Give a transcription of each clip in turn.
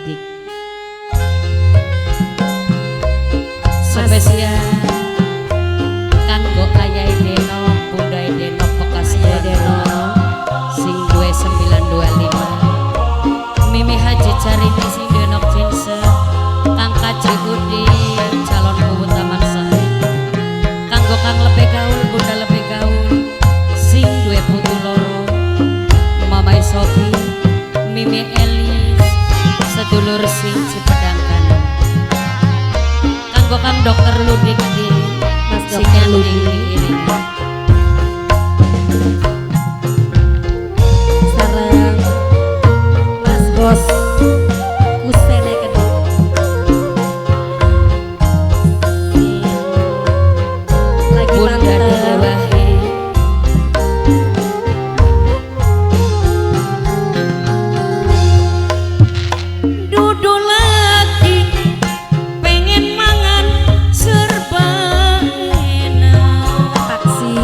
Ludik. Spesial kanggo ayahe Deno, bundahe Deno, bekas Deno sing duwe 925. Mimi Haji Carini sing Denok Jinse, Kang Kaji Udin calon kuwut Taman Sari. Kanggo Kang lebih gaul, bunda lebih gaul sing duwe putu loro, Mamai Sofi, Mimi Elis, sedulur sing Cipedang Kanan. Kanggo Kang Dokter Ludik di Mas Dokter Ludik sareng Mas Bos Kusene kedua lagi bunda dilewahi. Dudu lagi pengen mangan serba enak. taksi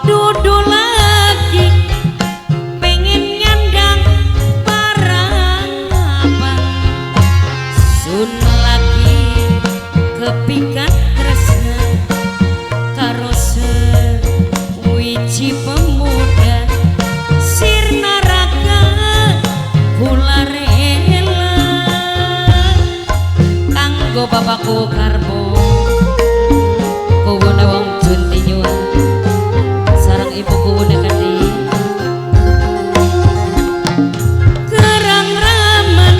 Dudu lagi pengen nyandang barang abang. Sun lagi kepikat tresna karo sewiji pemuda. Sirna raga kula rela kanggo bapakku karbo kuwune wong Juntinyuan sareng ibu kuwune Kedi. Kerang raman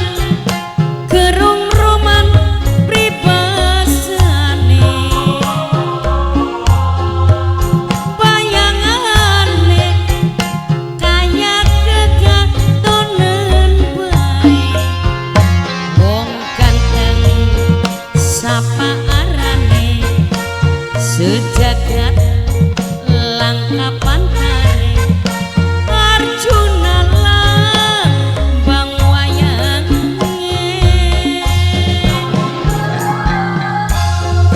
kerung roman pribasane bayangane kaya kegatonen bae wong ganteng sapa arane sejagat langkapan kare Arjuna lambang wayange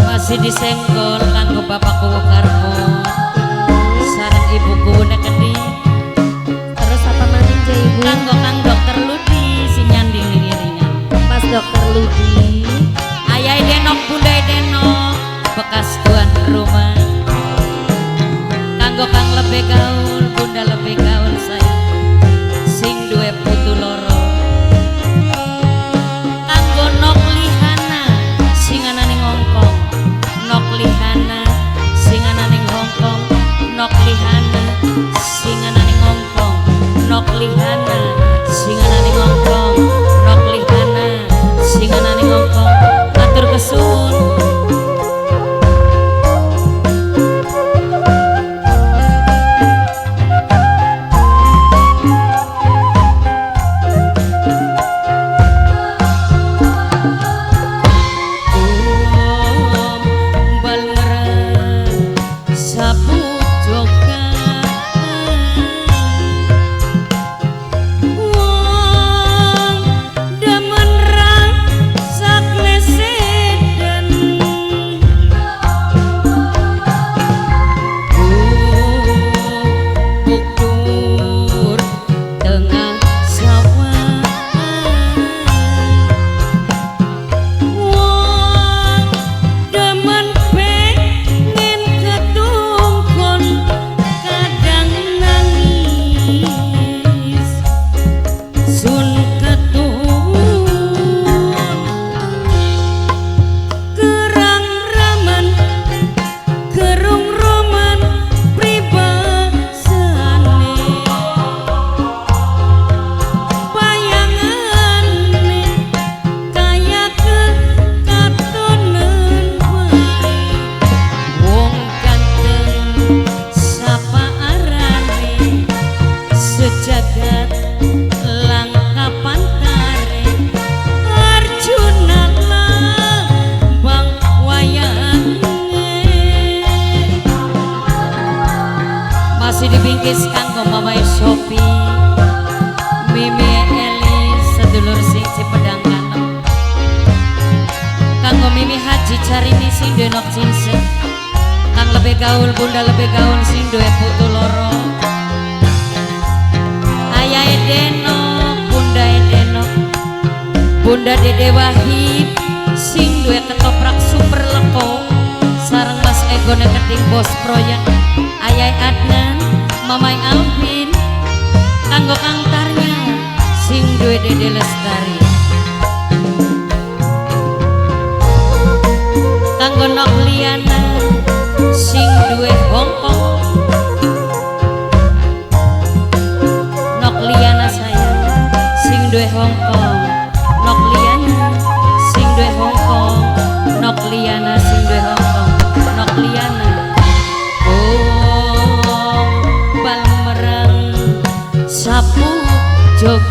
masih disenggol kanggo bapakku karmo sareng ibuku nekedi. terus apa maning ja ibu Kanggo Kang Dokter Ludi si nyanding iringan. Mas Dokter Ludi Ayahe Denok, bundahe Denok, bekas tuan rumah. Kanggo Kang lebih gaul, bunda lebih gaul sayang sing duwe putu loro. Kanggo Nok Lihana sing ana ning Hongkong. Nok Lihana sing ana ning Hongkong. Nok Lihana sing ana ning Hongkong. Nok Lihana sing ana ning Hongkong. Nok Lihana sing ana ning Hongkong. Atur kesuwun. Sapu jogan wong demen rasa kleseden buktur tengah sawah wong demen pengen ketungkon kadang nangis sun ketun kerang raman kerung roman pribasane bayangane kaya kekatonen wae wong ganteng sapa arane sejagat langkapan kare Arjuna lambang wayange masih dibingkis kanggo Mamai Sofi, Mimi Elis, sedulur sing Cipedang Kanem. Kanggo Mimi Haji Carini sing Denok Jinse, Kang lebih gaul, bunda lebih gaul sing duwe putu loro. Ayahe Denok, bundahe Denok, Bunda Dede Wahid sing duwe ketoprak super leko sareng Mas Egone keting bos proyek Ayai Adnan Mamai Alvin kanggo Kang Tarnya sing duwe Dede Lestari kanggo Nok Liana sing duwe Hongkong Nok Liana sayang sing duwe Hongkong Nok Liana sing duwe Hongkong Nok Liana sing duwe Hongkong Nok Liana oh bal merang sapu jog